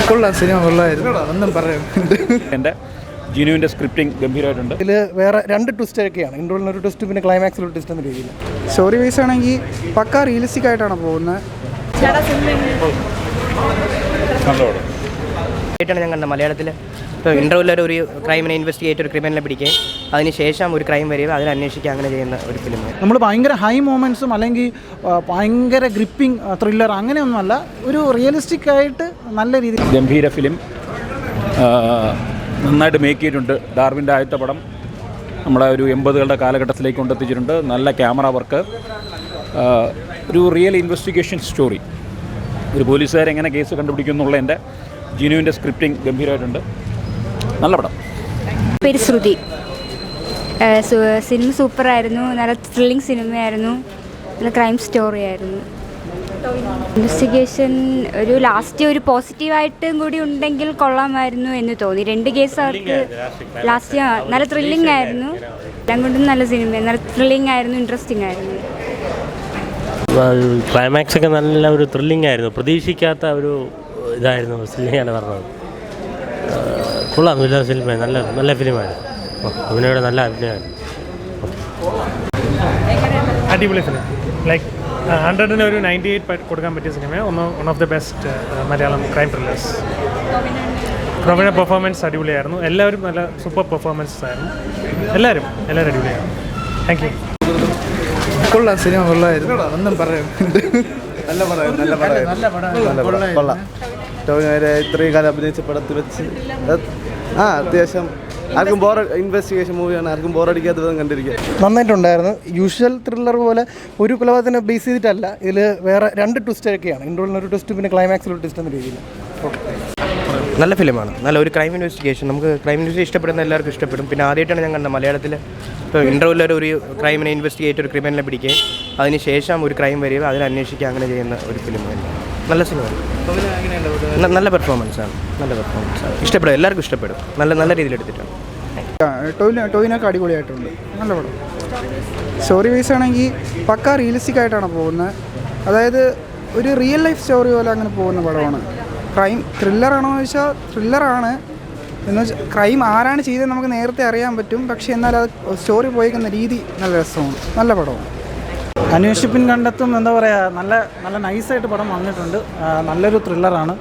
കൊള്ളാം, സിനിമ കൊള്ളായിരുന്നു, ഒന്നും പറയാനുണ്ട്. എൻ്റെ ജിനുവിൻ്റെ സ്ക്രിപ്റ്റിംഗ് ഗംഭീരമായിട്ടുണ്ട്. ഇതിൽ വേറെ 2 ട്വിസ്റ്റൊക്കെയാണ്, ഇൻട്രോളിൽ ഒരു ട്വിസ്റ്റ് പിന്നെ ക്ലൈമാക്സിൽ ഒരു ട്വിസ്റ്റ് എന്ന രീതിയിൽ. സ്റ്റോറി വൈസ് ആണെങ്കിൽ പക്കാ റിയലിസ്റ്റിക് ആയിട്ടാണ് പോകുന്നത്. ആയിട്ടാണ് ഞാൻ കണ്ടത് മലയാളത്തിൽ. ഇപ്പോൾ ഇൻ്റർവ്യൂവിൽ ഒരു ക്രൈമിനെ ഇൻവെസ്റ്റിഗേറ്റ് ഒരു ക്രിമിനലിനെ പിടിക്കുകയും അതിനുശേഷം ഒരു ക്രൈം വരിക അതിനെ അന്വേഷിക്കുക അങ്ങനെ ചെയ്യുന്ന ഒരു ഫിലിം. നമ്മൾ ഭയങ്കര ഹൈ മൊമെൻറ്റ്സും അല്ലെങ്കിൽ ഭയങ്കര ഗ്രിപ്പിംഗ് ത്രില്ലർ അങ്ങനെയൊന്നുമല്ല, ഒരു റിയലിസ്റ്റിക് ആയിട്ട് നല്ല രീതിയിൽ ഗംഭീര ഫിലിം, നന്നായിട്ട് മേക്ക് ചെയ്തിട്ടുണ്ട്. ഡാർവിൻ്റെ ആദ്യത്തെ പടം നമ്മളെ ഒരു 80കളുടെ കാലഘട്ടത്തിലേക്ക് കൊണ്ടെത്തിച്ചിട്ടുണ്ട്. നല്ല ക്യാമറ വർക്ക്, ഒരു റിയൽ ഇൻവെസ്റ്റിഗേഷൻ സ്റ്റോറി, ഒരു പോലീസുകാരെങ്ങനെ കേസ് കണ്ടുപിടിക്കുന്നുള്ള എൻ്റെ ജിനുവിൻ്റെ സ്ക്രിപ്റ്റിംഗ് ഗംഭീരമായിട്ടുണ്ട്. നല്ല പടം. പേര് ശ്രുതി. സിനിമ സൂപ്പറായിരുന്നു, നല്ല ത്രില്ലിംഗ് സിനിമയായിരുന്നു, നല്ല ക്രൈം സ്റ്റോറി ആയിരുന്നു. ഇൻവെസ്റ്റിഗേഷൻ ഒരു ലാസ്റ്റ് ഒരു പോസിറ്റീവായിട്ടും കൂടി ഉണ്ടെങ്കിൽ കൊള്ളാമായിരുന്നു എന്ന് തോന്നി. 2 കേസ് അവർക്ക് ലാസ്റ്റ് നല്ല ത്രില്ലിംഗ് ആയിരുന്നു. എല്ലാം കൊണ്ടും നല്ല സിനിമ, നല്ല ത്രില്ലിംഗ് ആയിരുന്നു, ഇൻട്രസ്റ്റിംഗ് ആയിരുന്നു. ക്ലൈമാക്സ് ഒക്കെ നല്ല ഒരു ത്രില്ലിംഗ് ആയിരുന്നു, പ്രതീക്ഷിക്കാത്ത ഒരു ഇതായിരുന്നു. സിനിമയാണ് പറഞ്ഞത്, കൊള്ളാം, നല്ല സിനിമ, നല്ല ഫിലിമായിരുന്നു. അഭിനയുടെ നല്ല അഭിനയമായിരുന്നു. അടിപൊളി ഫിലിം, ലൈക്ക് 100-ന് ഒരു 98 കൊടുക്കാൻ പറ്റിയ cinema. One of the best Malayalam crime thrillers. Professional performance അടിപൊളിയായിരുന്നു. എല്ലാവരും നല്ല സൂപ്പർ പെർഫോമൻസ് ആയിരുന്നു. എല്ലാവരും അടിപൊളിയായിരുന്നു. Thank you. കൊള്ളാം, സിനിമ കൊള്ളായിരുന്നു, ഒന്നും പറയാനുണ്ട്. നല്ല പടം. ടോവിനോ ഇത്രയും കാലം അഭിനയിച്ച പടത്തിൽ വെച്ച് അത്യാവശ്യം ആർക്കും ഇൻവെസ്റ്റിഗേഷൻ മൂവിയാണ്, ആർക്കും ബോറടിക്കാത്ത വിധം കണ്ടിരിക്കുക. നന്നായിട്ടുണ്ടായിരുന്നു. യൂഷ്വൽ ത്രില്ലർ പോലെ ഒരു കൊലപാതകത്തിനെ ബേസ് ചെയ്തിട്ടല്ല, ഇതിൽ വേറെ 2 ട്വിസ്റ്റൊക്കെയാണ്, ഇൻട്രോളിൽ ഒരു ട്വിസ്റ്റ് പിന്നെ ക്ലൈമാക്സിൽ ഒരു ട്വിസ്റ്റ് എന്ന രീതിയിൽ. നല്ല ഫിലിമാണ്, നല്ല ഒരു ക്രൈം ഇൻവെസ്റ്റിഗേഷൻ. നമുക്ക് ക്രൈം ഇൻവെസ്റ്റിഗേഷൻ ഇഷ്ടപ്പെടുന്ന എല്ലാവർക്കും ഇഷ്ടപ്പെടും. പിന്നെ ആദ്യമായിട്ടാണ് ഞാൻ കണ്ടത് മലയാളത്തിൽ. ഇപ്പോൾ ഇൻ്റർവ്യൂവിൽ ഒരു ക്രൈമിനെ ഇൻവെസ്റ്റിഗേറ്റ് ഒരു ക്രിമിനലിനെ പിടിക്കുകയും അതിനുശേഷം ഒരു ക്രൈം വരിക അതിനെ അന്വേഷിക്കുക അങ്ങനെ ചെയ്യുന്ന ഒരു ഫിലിമാണ്. നല്ല സിനിമയാണ്, നല്ല പെർഫോമൻസാണ്, ഇഷ്ടപ്പെടും, എല്ലാവർക്കും ഇഷ്ടപ്പെടും. നല്ല രീതിയിൽ എടുത്തിട്ടാണ്. ടോവിനൊക്കെ അടിപൊളിയായിട്ടുണ്ട്, നല്ല പടം. സ്റ്റോറി വൈസ് ആണെങ്കിൽ പക്കാ റിയലിസ്റ്റിക് ആയിട്ടാണ് പോകുന്നത്. അതായത് ഒരു റിയൽ ലൈഫ് സ്റ്റോറി പോലെ അങ്ങനെ പോകുന്ന പടമാണ്. ക്രൈം ത്രില്ലറാണോ എന്ന് ചോദിച്ചാൽ ത്രില്ലറാണ്. എന്ന് വെച്ചാൽ ക്രൈം ആരാണ് ചെയ്തത് നമുക്ക് നേരത്തെ അറിയാൻ പറ്റും, പക്ഷേ എന്നാൽ അത് സ്റ്റോറി പോയിക്കുന്ന രീതി നല്ല രസമാണ്, നല്ല പടമാണ്. അന്വേഷിപ്പിൻ കണ്ടെത്തും എന്താ പറയുക, നല്ല നൈസായിട്ട് പടം വന്നിട്ടുണ്ട്. നല്ലൊരു ത്രില്ലറാണ്.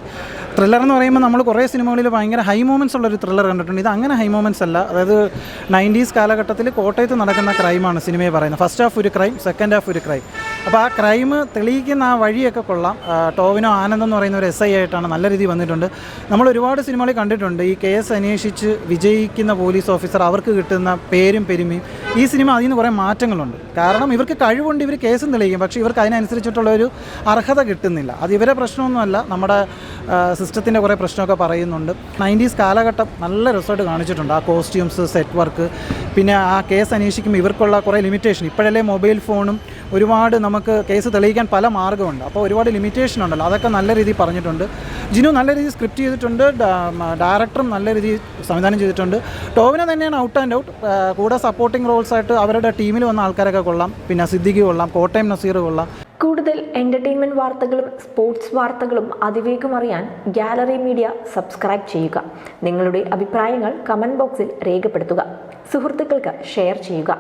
ത്രില്ലർ എന്ന് പറയുമ്പോൾ നമ്മൾ കുറേ സിനിമകളിൽ ഭയങ്കര ഹൈ മൂമെൻറ്റ്സ് ഉള്ളൊരു ത്രില്ലർ കണ്ടിട്ടുണ്ട്. ഇത് അങ്ങനെ ഹൈ മൂമെൻറ്റ്സ് അല്ല. അതായത് 90s കാലഘട്ടത്തിൽ കോട്ടയത്ത് നടക്കുന്ന ക്രൈമാണ് സിനിമയെ പറയുന്നത്. ഫസ്റ്റ് ഹാഫ് ഒരു ക്രൈം, സെക്കൻഡ് ഹാഫ് ഒരു ക്രൈം. അപ്പോൾ ആ ക്രൈം തെളിയിക്കുന്ന ആ വഴിയൊക്കെ കൊള്ളാം. ടോവിനോ ആനന്ദ് എന്ന് പറയുന്ന ഒരു SI ആയിട്ടാണ് നല്ല രീതിയിൽ വന്നിട്ടുണ്ട്. നമ്മൾ ഒരുപാട് സിനിമകളിൽ കണ്ടിട്ടുണ്ട് ഈ കേസ് അന്വേഷിച്ച് വിജയിക്കുന്ന പോലീസ് ഓഫീസർ, അവർക്ക് കിട്ടുന്ന പേരും പെരുമയും. ഈ സിനിമ അതിൽ നിന്ന് കുറേ മാറ്റങ്ങളുണ്ട്. കാരണം ഇവർക്ക് കഴിവുണ്ട്, ഇവർ കേസും തെളിയിക്കും, പക്ഷേ ഇവർക്ക് അതിനനുസരിച്ചിട്ടുള്ളൊരു അർഹത കിട്ടുന്നില്ല. അത് ഇവരെ പ്രശ്നമൊന്നുമല്ല, നമ്മുടെ സിസ്റ്റത്തിൻ്റെ കുറേ പ്രശ്നമൊക്കെ പറയുന്നുണ്ട്. 90s കാലഘട്ടം നല്ല രസമായിട്ട് കാണിച്ചിട്ടുണ്ട്. ആ കോസ്റ്റ്യൂംസ്, സെറ്റ് വർക്ക്, പിന്നെ ആ കേസ് അന്വേഷിക്കുമ്പോൾ ഇവർക്കുള്ള കുറേ ലിമിറ്റേഷൻ. ഇപ്പോഴല്ലേ മൊബൈൽ ഫോണും ഒരുപാട് നമുക്ക് കേസ് തെളിയിക്കാൻ പല മാർഗ്ഗമുണ്ട്. അപ്പോൾ ഒരുപാട് ലിമിറ്റേഷൻ ഉണ്ടല്ലോ, അതൊക്കെ നല്ല രീതിയിൽ പറഞ്ഞിട്ടുണ്ട്. ജിനു നല്ല രീതിയിൽ സ്ക്രിപ്റ്റ് ചെയ്തിട്ടുണ്ട്, ഡയറക്ടറും നല്ല രീതിയിൽ സംവിധാനം ചെയ്തിട്ടുണ്ട്. ടോവിനോ തന്നെയാണ് ഔട്ട് ആൻഡ് ഔട്ട്. കൂടെ സപ്പോർട്ടിംഗ് റോൾസായിട്ട് അവരുടെ ടീമിൽ വന്ന ആൾക്കാരൊക്കെ കൊള്ളാം. പിന്നെ സിദ്ദിഖ് കൊള്ളാം, കോട്ടയം നസീർ കൊള്ളാം. കൂടുതൽ എൻ്റർടൈൻമെൻറ്റ് വാർത്തകളും സ്പോർട്സ് വാർത്തകളും അതിവേഗം അറിയാൻ ഗാലറി മീഡിയ സബ്സ്ക്രൈബ് ചെയ്യുക. നിങ്ങളുടെ അഭിപ്രായങ്ങൾ കമൻറ്റ് ബോക്സിൽ രേഖപ്പെടുത്തുക. സുഹൃത്തുക്കൾക്ക് ഷെയർ ചെയ്യുക.